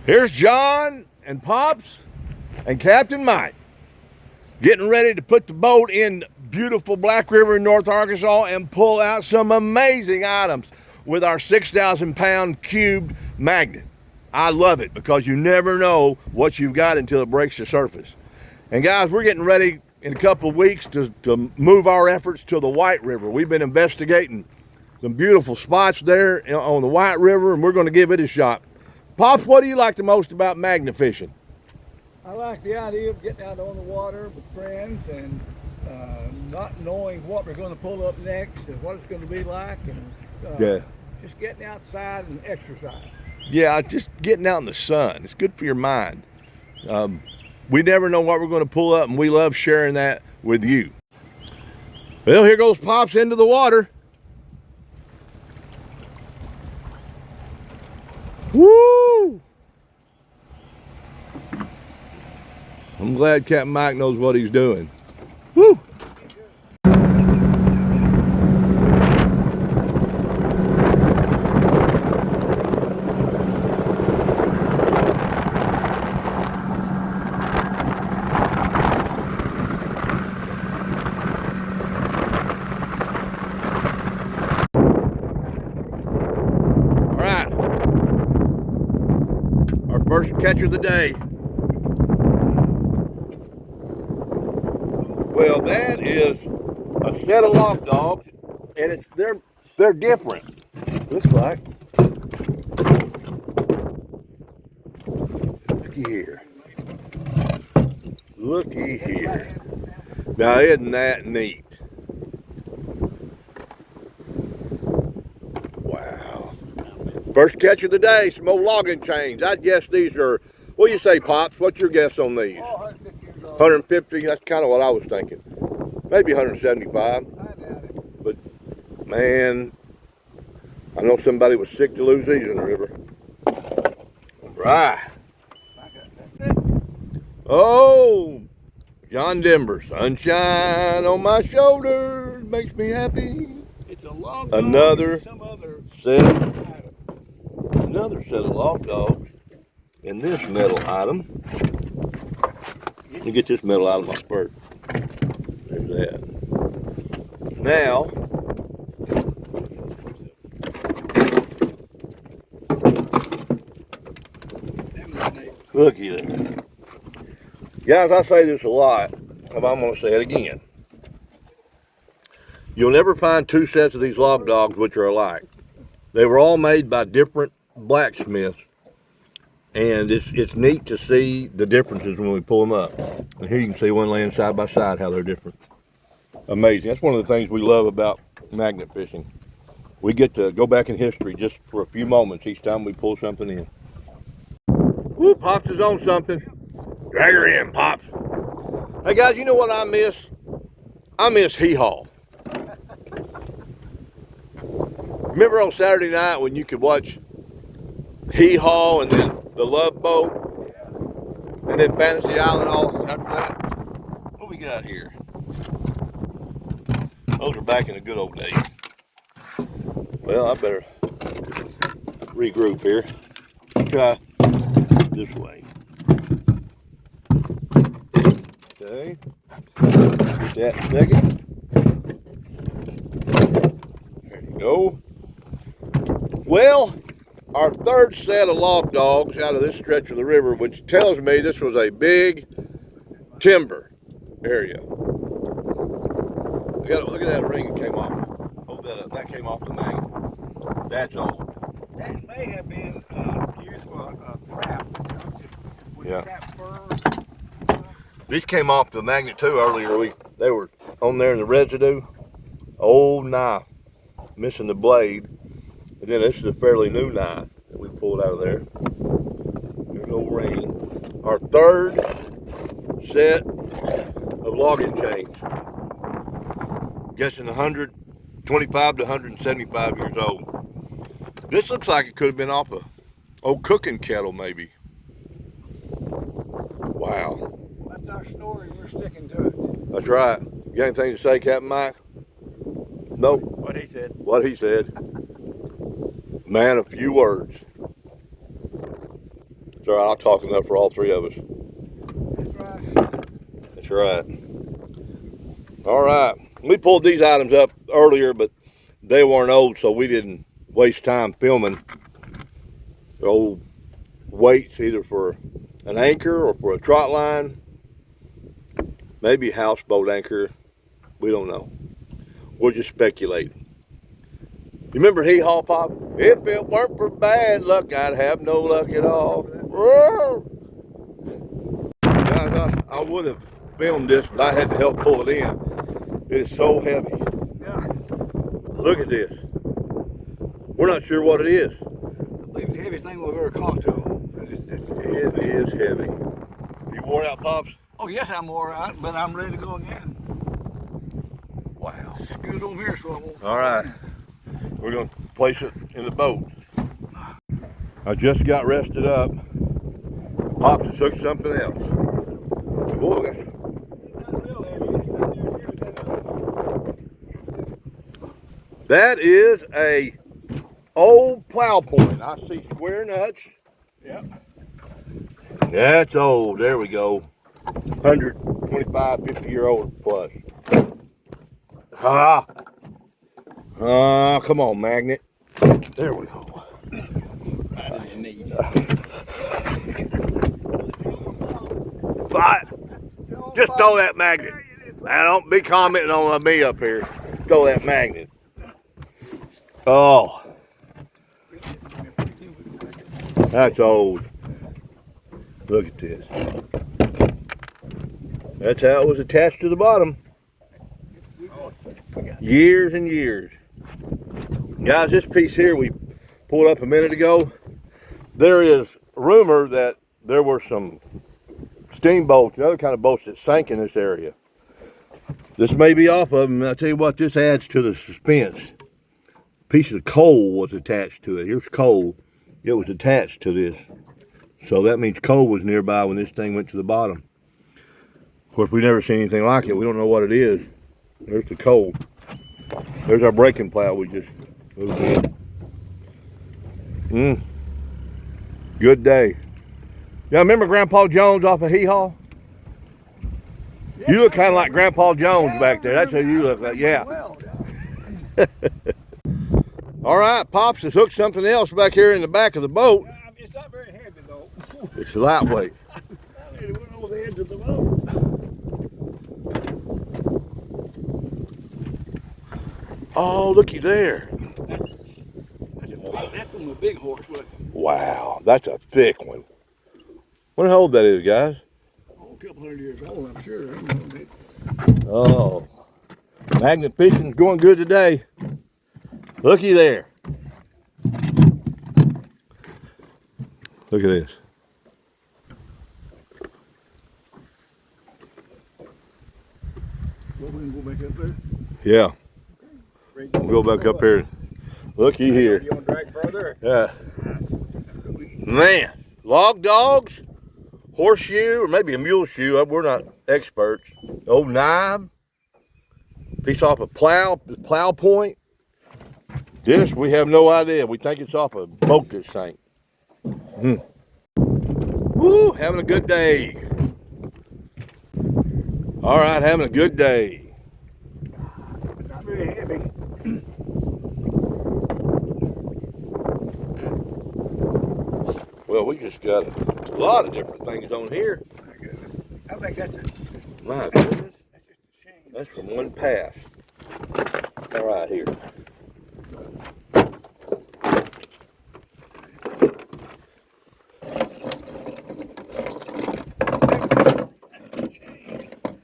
Here's John and Pops and Captain Mike getting ready to put the boat in beautiful Black River in North Arkansas and pull out some amazing items with our 6,000 pound cubed magnet. I love it because you never know what you've got until it breaks the surface. And guys, we're getting ready in a couple of weeks to move our efforts to the White River. We've been investigating some beautiful spots there on the White River, and we're going to give it a shot. Pops, what do you like the most about magnet fishing? I like the idea of getting out on the water with friends and not knowing what we're going to pull up next and what it's going to be like, and just getting outside and exercise. Yeah, just getting out in the sun. It's good for your mind. We never know what we're going to pull up, and we love sharing that with you. Well, here goes Pops into the water. Woo! I'm glad Captain Mike knows what he's doing. Woo! All right, our first catch of the day. Well, that is a set of lock dogs, and they're different. Looks like. Looky here. Looky here. Now, isn't that neat? Wow. First catch of the day, some old logging chains. I'd guess these are, what do you say, Pops? What's your guess on these? Oh, 150 years old. 150, that's kind of what I was thinking. Maybe 175. I doubt it. But, man, I know somebody was sick to lose these in the river. Right. Oh, John Denver, sunshine on my shoulders makes me happy. It's a log Another dog and some other set, item. another set of log dogs in this metal item. Let me get this metal out of my spurt. There's that. Now, looky there. Guys, I say this a lot, but I'm going to say it again. You'll never find two sets of these log dogs which are alike. They were all made by different blacksmiths, and it's neat to see the differences when we pull them up. And here you can see one laying side by side how they're different. Amazing. That's one of the things we love about magnet fishing. We get to go back in history just for a few moments each time we pull something in. Woo, Pops is on something. Drag her in, Pops. Hey guys, you know what I miss? I miss hee-haw. Remember on Saturday night when you could watch hee-haw and then the Love Boat and then Fantasy Island all after that? What we got here? Those are back in the good old days. Well, I better regroup here. Try this way. Okay. Get that in a second. There you go. Well, our third set of log dogs out of this stretch of the river, which tells me this was a big timber area. Look at that ring that came off. Hold that up. That came off the magnet. That's old. That may have been used for a trap. Yeah. Trap fur. These came off the magnet too earlier. They were on there in the residue. Old knife, missing the blade. And then this is a fairly new knife that we pulled out of there. There's no ring. Our third set of logging chains. Guessing 125 to 175 years old. This looks like it could have been off a old cooking kettle maybe. Wow. That's our story. We're sticking to it. That's right. You got anything to say, Captain Mike? Nope. What he said. What he said. Man, a few words. all right. I'll talk enough for all three of us. That's right. That's right. All right. We pulled these items up earlier, but they weren't old, so we didn't waste time filming. They're old weights, either for an anchor or for a trot line. Maybe houseboat anchor. We don't know. We'll just speculate. You remember Hee Haw Pop? If it weren't for bad luck, I'd have no luck at all. Yeah, I would have filmed this, but I had to help pull it in. It is so heavy. Yeah. Look at this. We're not sure what it is. I believe it's the heaviest thing we've ever caught to. It is heavy. You worn out, Pops? Oh, yes, I'm all right, but I'm ready to go again. Wow. Scoot over here so I won't fall. All right. We're going to place it in the boat. I just got rested up. Pops has hooked something else. Boy, that's... That is a old plow point. I see square nuts. Yep. That's old. There we go. 125, 50-year-old plus. Ah. Come on, magnet. There we go. Right in his knee. But just throw that magnet. Now, don't be commenting on me up here. Throw that magnet. Oh. That's old. Look at this. That's how it was attached to the bottom. Years and years. Guys, this piece here we pulled up a minute ago. There is rumor that there were some steamboats and other kind of boats that sank in this area. This may be off of them. I tell you what, this adds to the suspense. A piece of coal was attached to it. Here's coal. It was attached to this. So that means coal was nearby when this thing went to the bottom. Of course, we've never seen anything like it. We don't know what it is. There's the coal. There's our braking plow we just moved in. Good day. Y'all remember Grandpa Jones off of Hee Haw? You look kind of like Grandpa Jones back there. That's who you look like. Yeah. Well, yeah. All right, Pops has hooked something else back here in the back of the boat. It's not very heavy though. It's lightweight. I nearly went over the edge of the boat. Oh, looky there. That's from a big horse. Wow, that's a thick one. What old that is, guys? Oh, a couple hundred years old, I'm sure. I don't know. Oh, magnet fishing's going good today. Looky there. Look at this. Well, we can go back up there. Yeah. We'll go back up here. Looky here. You want to drag further? Yeah. Man, log dogs, horseshoe, or maybe a mule shoe. We're not experts. Old knife, piece off a plow point. This, we have no idea. We think it's off a boat that sank. Woo, having a good day. All right, having a good day. It's not very heavy. Well, we just got a lot of different things on here. I think that's it. My goodness. That's just a shame. That's from one pass. All right, here.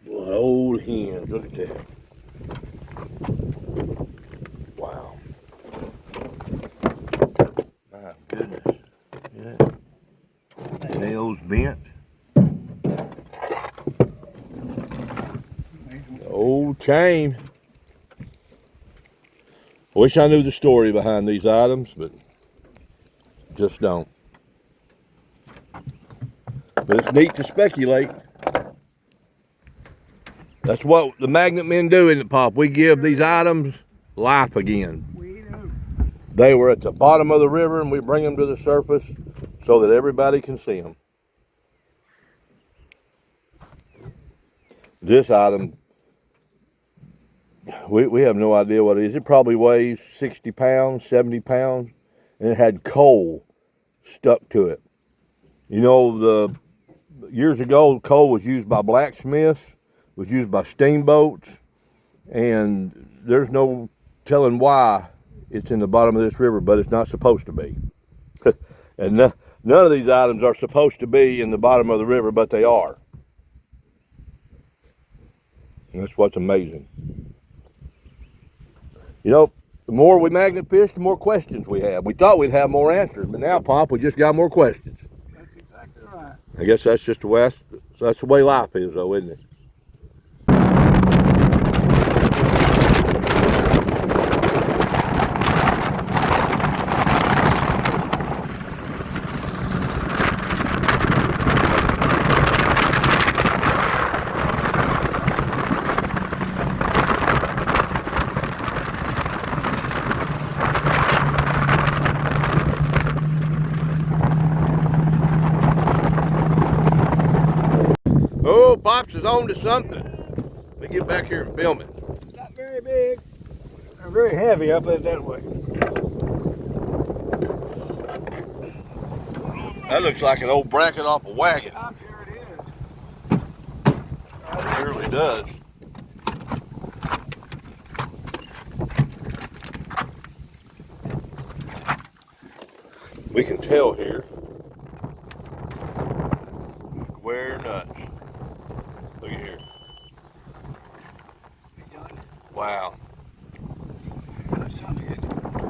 What old hens. Look at that. Wow. My goodness. Yeah. Nails bent. Old chain. Wish I knew the story behind these items, but just don't. But it's neat to speculate. That's what the magnet men do, isn't it, Pop? We give these items life again. We do. They were at the bottom of the river and we bring them to the surface so that everybody can see them. This item, we have no idea what it is. It probably weighs 60 pounds, 70 pounds, and it had coal stuck to it. You know, years ago, coal was used by blacksmiths, was used by steamboats, and there's no telling why it's in the bottom of this river, but it's not supposed to be. And none of these items are supposed to be in the bottom of the river, but they are. And that's what's amazing. You know, the more we magnet fish, the more questions we have. We thought we'd have more answers, but now, Pop, we just got more questions. That's exactly right. I guess that's just that's the way life is, though, isn't it? Oh, Pops is on to something. Let me get back here and film it. It's not very big. They're very heavy, I'll put it that way. That looks like an old bracket off a wagon. I'm sure it is. It surely does. We can tell here. Square nuts. Look at here. Wow.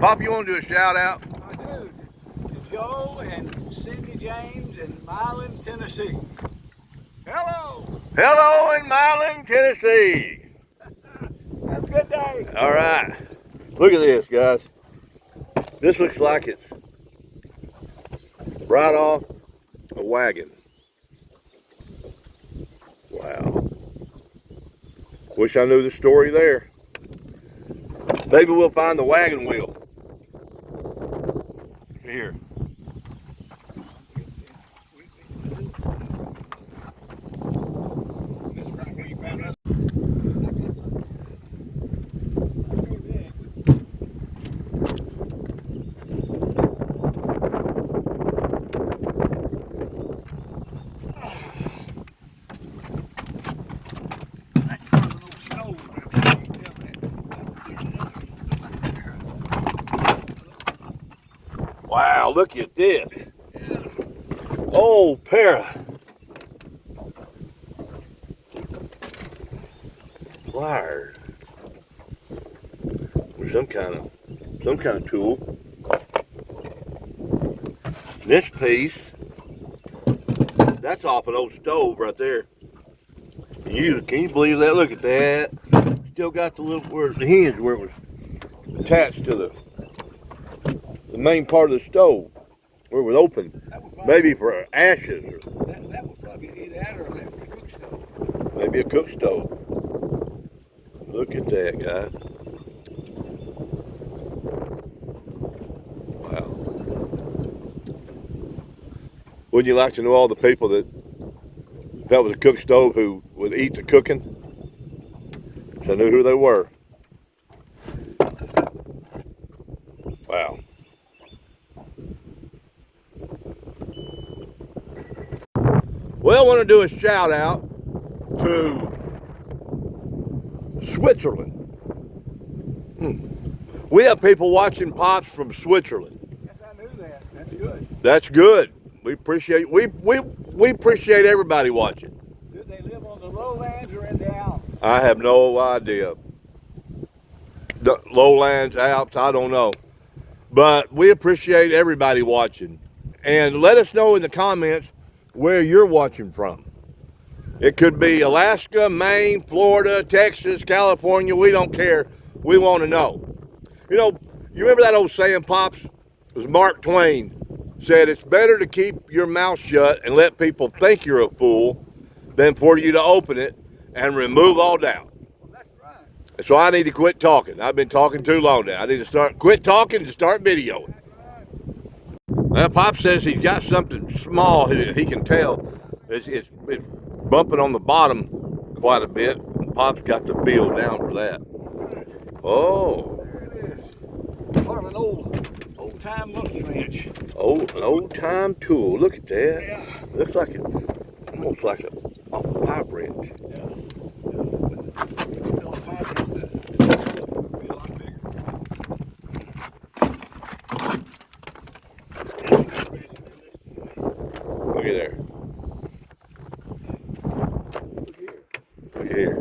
Pop, you want to do a shout out? I do. To Joe and Cindy James in Milan, Tennessee. Hello. Hello in Milan, Tennessee. Have a good day. All right. Look at this, guys. This looks like it's right off a wagon. Wow. Wish I knew the story there. Maybe we'll find the wagon wheel. Here. Wow, look at this. Oh, para. Pliers. Or some kind of tool. This piece, that's off an old stove right there. Can you believe that? Look at that. Still got the hinge where it was attached to the main part of the stove, where it was open, maybe for ashes. That would probably be that or a cook stove. Maybe a cook stove. Look at that, guys. Wow. Wouldn't you like to know all the people that was a cook stove who would eat the cooking? So I knew who they were. Wow. Well, I want to do a shout out to Switzerland. We have people watching Pops from Switzerland. Yes, I knew that. That's good. That's good. We appreciate we appreciate everybody watching. Do they live on the lowlands or in the Alps? I have no idea. The lowlands, Alps, I don't know. But we appreciate everybody watching. And let us know in the comments where you're watching from. It could be Alaska, Maine, Florida, Texas, California. We don't care. We want to know. You know, you remember that old saying, Pops? It was Mark Twain said, it's better to keep your mouth shut and let people think you're a fool than for you to open it and remove all doubt. Well, that's right. So I need to quit talking. I've been talking too long now. I need to quit talking and start videoing. Well, Pop says he's got something small he can tell. It's bumping on the bottom quite a bit. Pop's got the feel down for that. Oh. There it is. Part of an old time monkey wrench. Oh, an old time tool. Look at that. Yeah. Looks like it, almost like a pipe wrench. Yeah. Those patches that be a lot bigger. Look at there. Look here. Look here.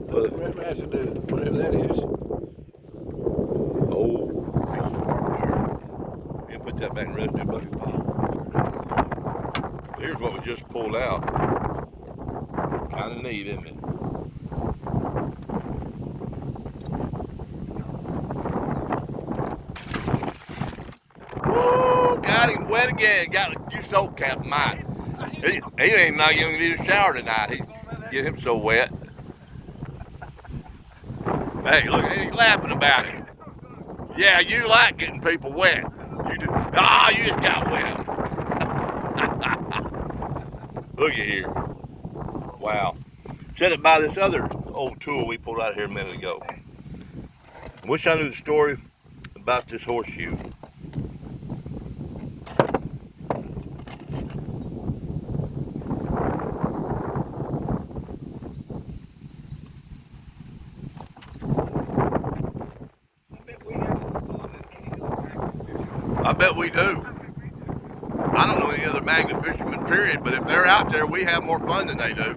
Look at that residue, whatever that is. Oh. You put that back in the residue bucket, Pop. Here's what we just pulled out. Kind of neat, isn't it? Woo! Got him wet again. Got just old Captain Mike. He ain't not even need a shower tonight. He get him so wet. Hey, look, he's laughing about it. Yeah, you like getting people wet. You do. Ah, you just got wet. Look at here. Wow. Set it by this other old tool we pulled out here a minute ago. Wish I knew the story about this horseshoe. I bet we do. I don't know any other magnet fishermen, period, but if they're out there, we have more fun than they do.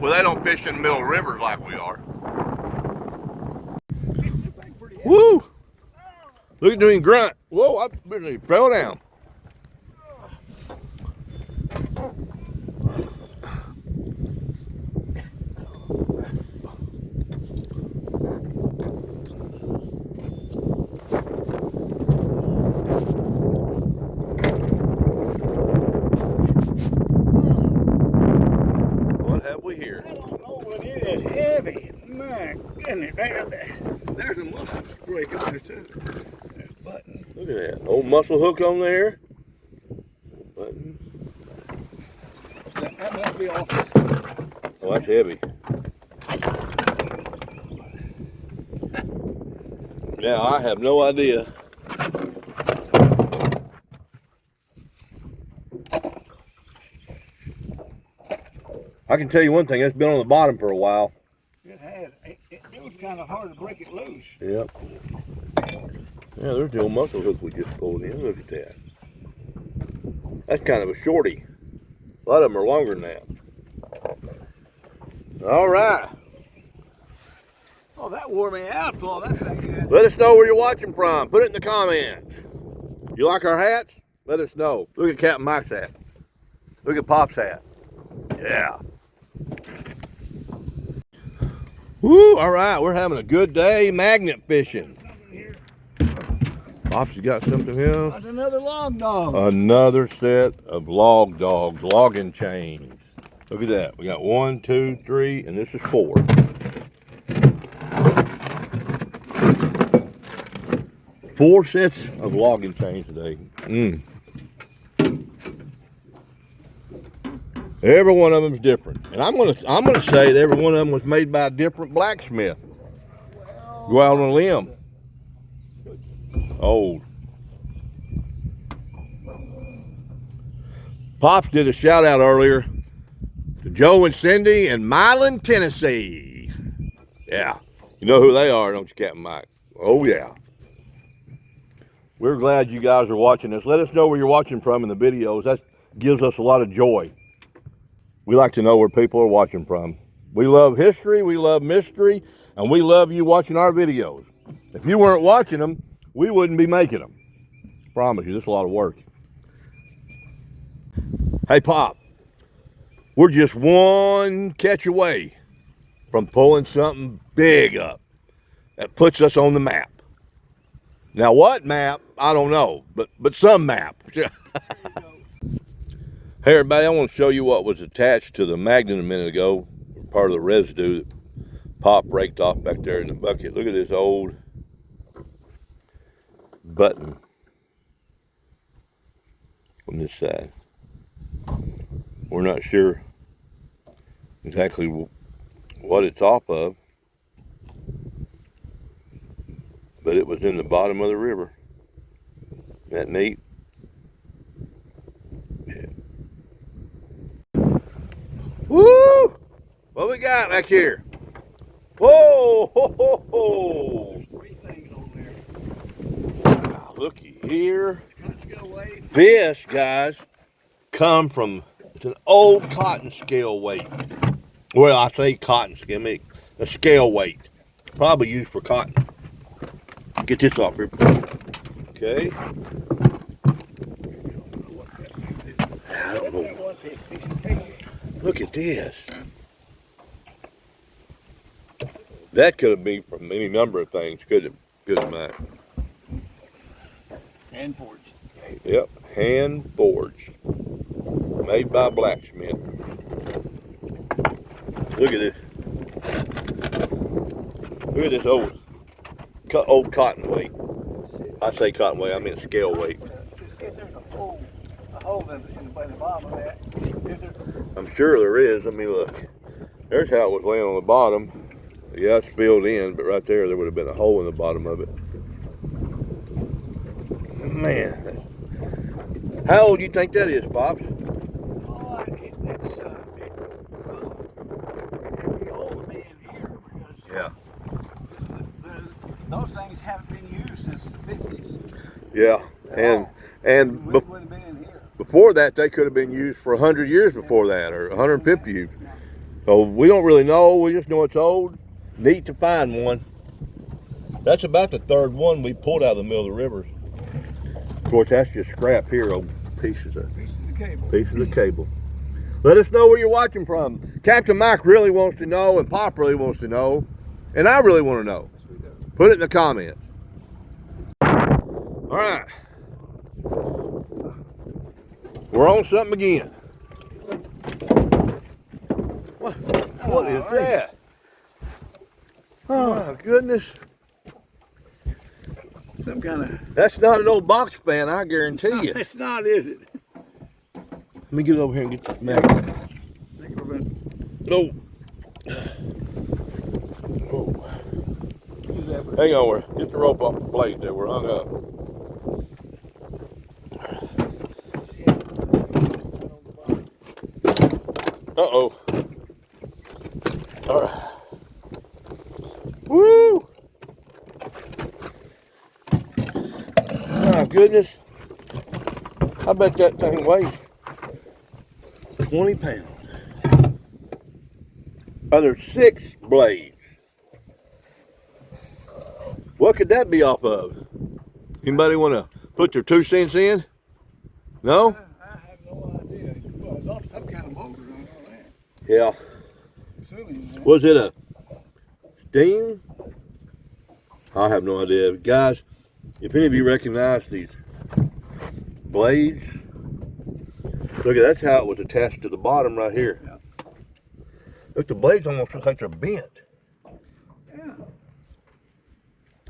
Well, they don't fish in the middle of rivers like we are. Woo! Look at doing grunt. Whoa, I literally fell down. What have we here? I don't know what it is. Heavy. My goodness. There's a muscle break on there too. There's a button. Look at that. Old muscle hook on there. Button. That must be off. Oh, that's heavy. Now, I have no idea. I can tell you one thing, it's been on the bottom for a while. It has. It was kind of hard to break it loose. Yep. Yeah, there's the old muscle hook we just pulled in. Look at that. That's kind of a shorty. A lot of them are longer than that. All right. Oh, that wore me out, Paul. That thing had. Let us know where you're watching from. Put it in the comments. You like our hats? Let us know. Look at Captain Mike's hat. Look at Pop's hat. Yeah. Woo, all right. We're having a good day magnet fishing. Pops, you got something here? That's another log dog. Another set of log dogs, logging chains. Look at that. We got 1, 2, 3, and this is 4. Four sets of logging chains today. Every one of them is different, and I'm gonna say that every one of them was made by a different blacksmith. Go out on a limb. Old. Pops did a shout out earlier to Joe and Cindy in Milan, Tennessee. Yeah, you know who they are, don't you, Captain Mike? Oh yeah. We're glad you guys are watching this. Let us know where you're watching from in the videos. That gives us a lot of joy. We like to know where people are watching from. We love history, we love mystery, and we love you watching our videos. If you weren't watching them, we wouldn't be making them. Promise you, this is a lot of work. Hey, Pop, we're just one catch away from pulling something big up that puts us on the map. Now, what map? I don't know, but some map. Hey, everybody, I want to show you what was attached to the magnet a minute ago, part of the residue that Pop raked off back there in the bucket. Look at this old button. from this side. We're not sure exactly what it's off of, but it was in the bottom of the river. Isn't that neat? Yeah. Woo! What we got back here? Whoa! Ho, ho, ho. There's 3 things on there. Wow, looky here. Let's go away. This, guys, come from, it's an old cotton scale weight. Well, I say cotton scale, I mean a scale weight. Probably used for cotton. Get this off here. Okay. I don't know. Look at this. That could have been from any number of things, couldn't it, Hand forged. Yep, hand forged. Made by a blacksmith. Look at this. Look at this old cotton weight. I say cotton weight, I mean scale weight. Just see if there's a hole in the bottom of that. Is there? I'm sure there is. I mean, look. There's how it was laying on the bottom. Yeah, it's filled in, but right there would have been a hole in the bottom of it. Man. How old do you think that is, Pops? Oh, it's it'd be old to be in here because Yeah. those things haven't been used since the 50s. Yeah. And We wouldn't have been in here. before that, they could have been used for 100 years before that, or 150 years. So we don't really know. We just know it's old. Neat to find one. That's about the 3rd one we pulled out of the middle of the river. Of course, that's just scrap here, old pieces of cable. Let us know where you're watching from. Captain Mike really wants to know, and Pop really wants to know, and I really want to know. Put it in the comments. All right. We're on something again. What is that? Oh my goodness. Some kind of. That's not an old box fan, I guarantee you. It's not, is it? Let me get over here and get this magnet. I think we're going Oh. to use that. Hang on, get the rope off the blade there. We're hung up. Uh-oh. All right. Woo! My goodness. I bet that thing weighs 20 pounds. There's 6 blades. What could that be off of? Anybody want to put their 2 cents in? No? I have no idea. Well, it's off some kind of motor, I know that. Yeah. Assuming that. Was it a steam? I have no idea. Guys, if any of you recognize these blades, look at that's how it was attached to the bottom right here. Yeah. Look, the blades almost look like they're bent Yeah.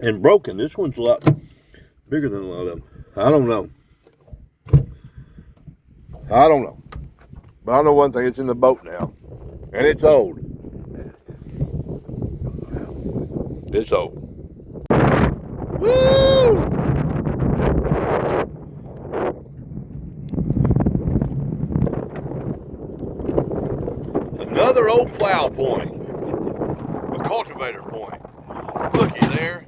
and broken. This one's a lot bigger than a lot of them. I don't know. But I know one thing, it's in the boat now. And it's old. It's old. Woo! Another old plow point. A cultivator point. Looky there.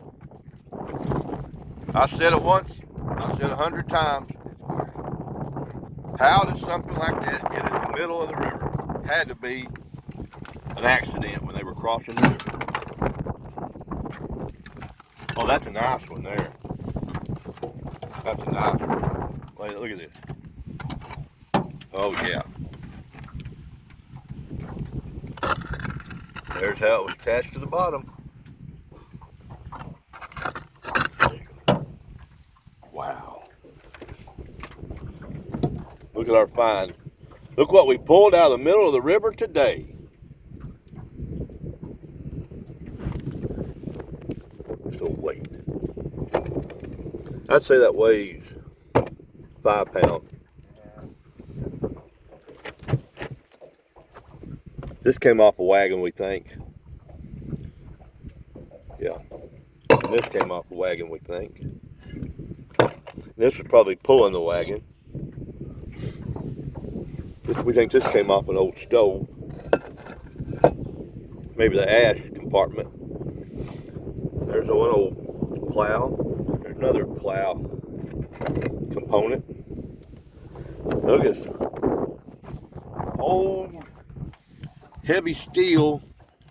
I said it once. I said 100 times. How did something like that get in the middle of the river? Had to be an accident when they were crossing the river. Oh, that's a nice one there. That's a nice one. Wait, look at this. Oh, yeah. There's how it was attached to the bottom. Wow. Look at our find. Look what we pulled out of the middle of the river today. So weight. I'd say that weighs 5 pounds. This came off a wagon, we think. Yeah. And this came off the wagon, we think. This was probably pulling the wagon. We think this came off an old stove. Maybe the ash compartment. There's one old plow. There's another plow component. Look at this old heavy steel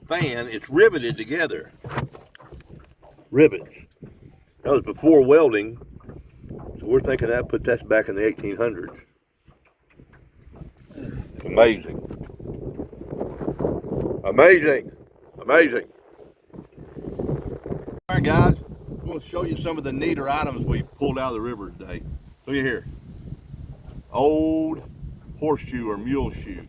fan. It's riveted together. Rivets. That was before welding. So we're thinking that put that back in the 1800s. Amazing. Amazing. Amazing. All right, guys. I'm going to show you some of the neater items we pulled out of the river today. Look at here. Old horseshoe or mule shoe.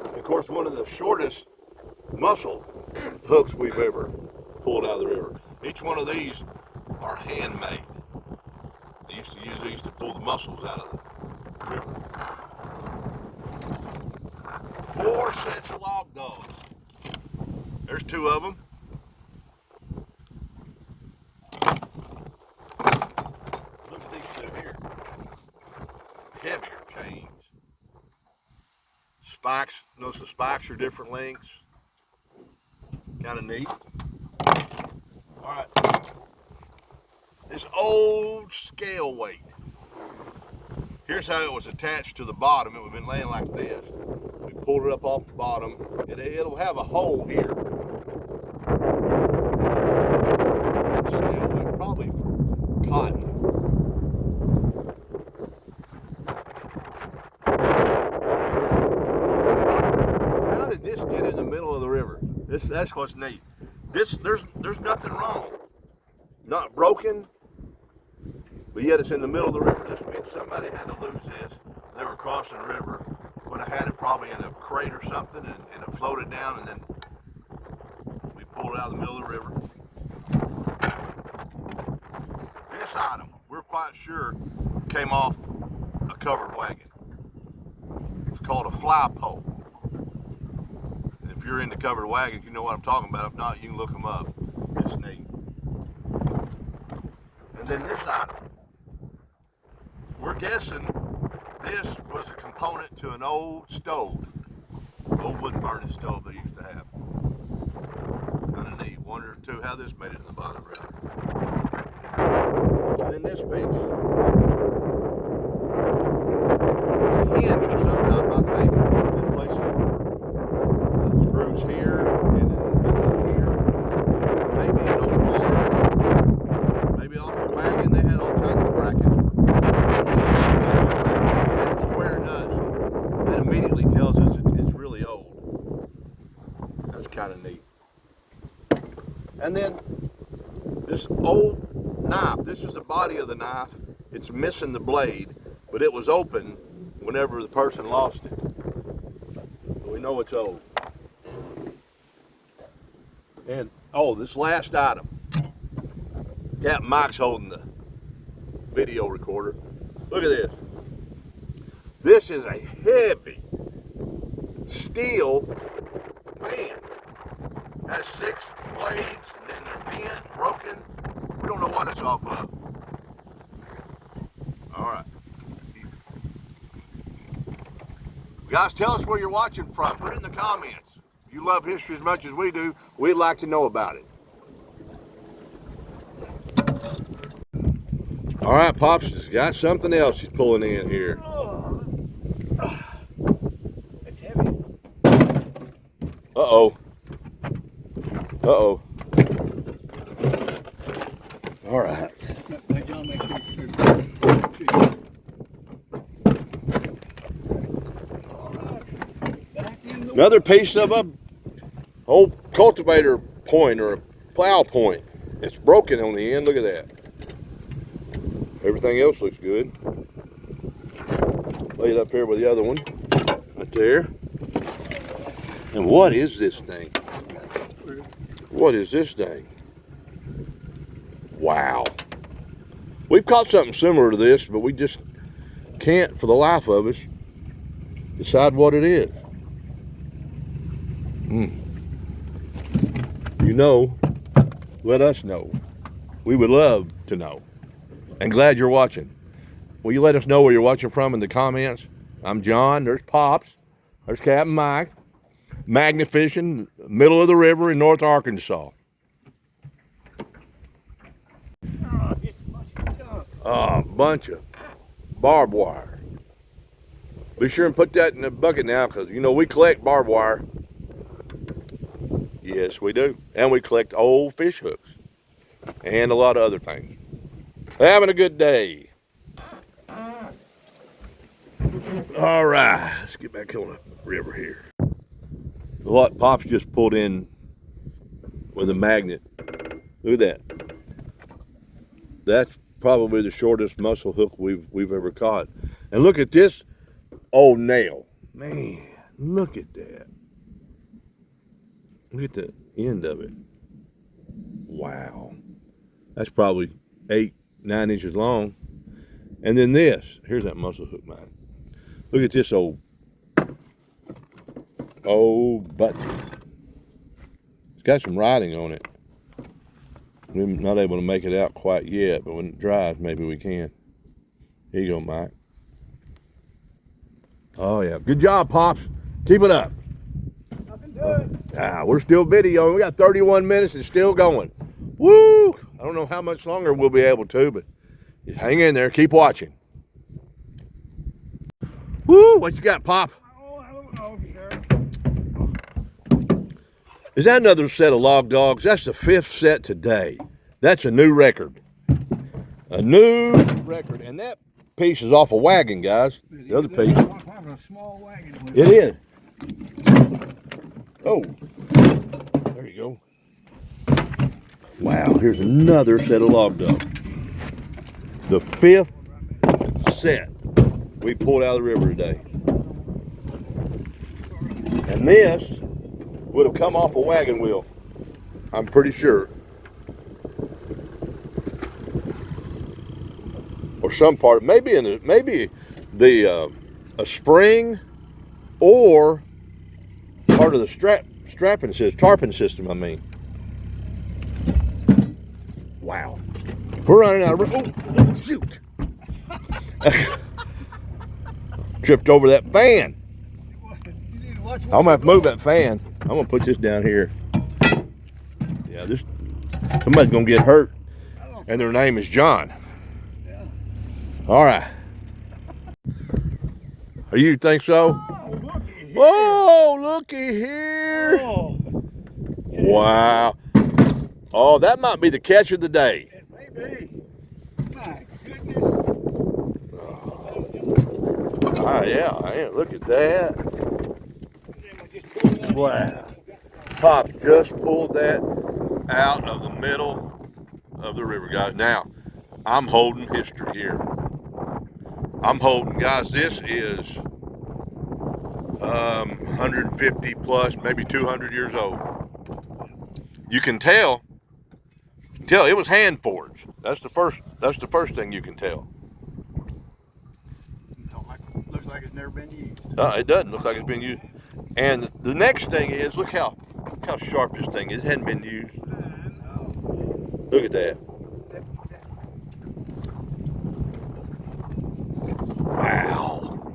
Of course, one of the shortest mussel hooks we've ever pulled out of the river. Each one of these are handmade. They used to use these to pull the mussels out of the river. 4 sets of log dogs. There's 2 of them. Look at these 2 here. Heavier chains. Spikes. Notice the spikes are different lengths. Kind of neat. Alright. This old scale weight. Here's how it was attached to the bottom. It would have been laying like this. We pulled it up off the bottom. It'll have a hole here. Scale weight, probably for cotton. How did this get in the middle of the river? That's what's neat. There's nothing wrong. Not broken, but yet it's in the middle of the river. This means somebody had to lose this. They were crossing the river. Would have had it probably in a crate or something, and it floated down, and then we pulled it out of the middle of the river. This item, we're quite sure, came off a covered wagon. It's called a fly pole. If you're into covered wagons, you know what I'm talking about. If not, you can look them up. It's neat. And then this item. We're guessing this was a component to an old stove. Old wood burning stove they used to have. Kind of neat. Wonder too how this made it in the bottom river. And then this piece. It's a hinge of some type, I think. In places for screws here and then here. Maybe an old barn. Maybe off a wagon. They had all kinds of brackets. They're square nuts. That immediately tells us it's really old. That's kind of neat. And then this old knife. This is the body of the knife. It's missing the blade, but it was open whenever the person lost it. So we know it's old. And this last item. Captain Mike's holding the video recorder. Look at this. This is a heavy steel fan. Has 6 blades, and then they're bent, broken. We don't know what it's off of. All right. Guys, tell us where you're watching from. Put it in the comments. If you love history as much as we do, we'd like to know about it. All right, Pops has got something else he's pulling in here. It's heavy. Uh-oh. Uh-oh. All right. John, make sure Another piece of a old cultivator point or a plow point. It's broken on the end. Look at that. Everything else looks good. Lay it up here with the other one. Right there. And what is this thing? What is this thing? Wow. We've caught something similar to this, but we just can't, for the life of us, Decide what it is. You know, let us know. We would love to know. And glad you're watching. Will you let us know where you're watching from in the comments? I'm John. There's Pops. There's Captain Mike. Magnet fishing, middle of the river in North Arkansas. Oh, just a bunch of junk. A bunch of barbed wire. Be sure and put that in the bucket now, because you know we collect barbed wire. Yes, we do. And we collect old fish hooks. And a lot of other things. Having a good day. All right, let's get back on the river here. What Pops just pulled in with a magnet. Look at that. That's probably the shortest mussel hook we've ever caught. And look at this old nail. Man, look at that. Look at the end of it. Wow. That's probably 8, 9 inches long. And then this, here's that mussel hook, man. Look at this old button. It's got some writing on it. We're not able to make it out quite yet, but when it dries, maybe we can. Here you go, Mike. Oh yeah, good job, Pops. Keep it up. Nothing doing. We're still videoing. We got 31 minutes and still going. Woo! I don't know how much longer we'll be able to, but just hang in there. Keep watching. Woo! What you got, Pop? Oh, I don't know, Sheriff. Is that another set of log dogs? That's the 5th set today. That's a new record. A new record. And that piece is off a wagon, guys. The other piece. A small wagon. It is. Oh. There you go. Wow, here's another set of log dogs. The 5th set we pulled out of the river today. And this would have come off a wagon wheel, I'm pretty sure. Or some part, maybe a spring, or part of the tarpon system, I mean. Wow. We're running out of oh shoot. Tripped over that fan. I'm gonna have to move that fan. I'm gonna put this down here. Yeah, somebody's gonna get hurt, and their name is John. Yeah. All right. You think so? Oh, looky here. Whoa, looky here. Oh, Wow. Oh, that might be the catch of the day. it may be. My goodness. Yeah, look at that. Wow. Pop just pulled that out of the middle of the river, guys. Now, I'm holding history here. Guys, this is 150 plus, maybe 200 years old. You can tell it was hand forged. That's the first thing you can tell. Looks like it's never been used. It doesn't look like it's been used. And the next thing is, look how sharp this thing is. It hadn't been used. Look at that. Wow.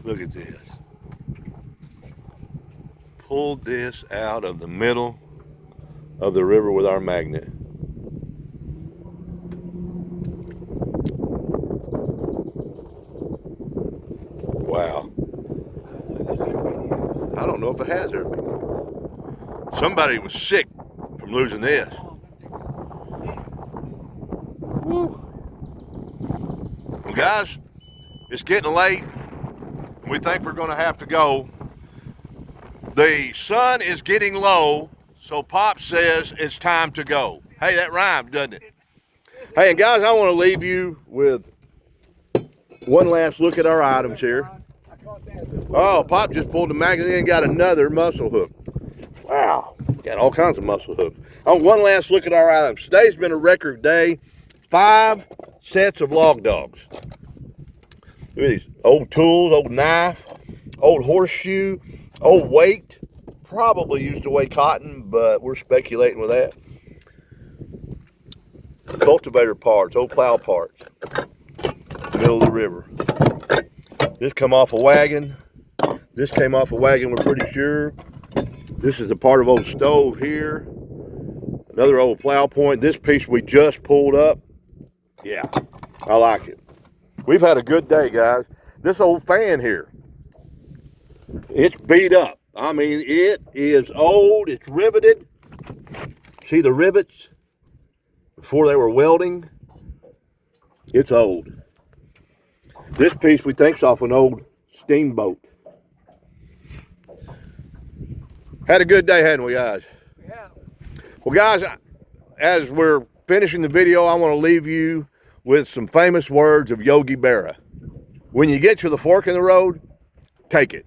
Look at this. Pulled this out of the middle of the river with our magnet. Wow. I don't know if it has ever been. Somebody was sick from losing this. Woo. Well, guys, it's getting late. We think we're going to have to go. The sun is getting low, so Pop says it's time to go. Hey, that rhymes, doesn't it? Hey, and guys, I want to leave you with one last look at our items here. Oh, Pop just pulled the magazine and got another mussel hook. Wow, got all kinds of mussel hooks. Oh, one last look at our items. Today's been a record day. 5 sets of log dogs. Look at these old tools, old knife, old horseshoe, old weight. Probably used to weigh cotton, but we're speculating with that. Cultivator parts, old plow parts. Middle of the river. This come off a wagon. This came off a wagon, we're pretty sure. This is a part of old stove here. Another old plow point. This piece we just pulled up. Yeah, I like it. We've had a good day, guys. This old fan here, it's beat up. I mean, it is old. It's riveted. See the rivets before they were welding? It's old. This piece we think's off an old steamboat. Had a good day, hadn't we, guys? Yeah. Well, guys, as we're finishing the video, I want to leave you with some famous words of Yogi Berra. When you get to the fork in the road, take it.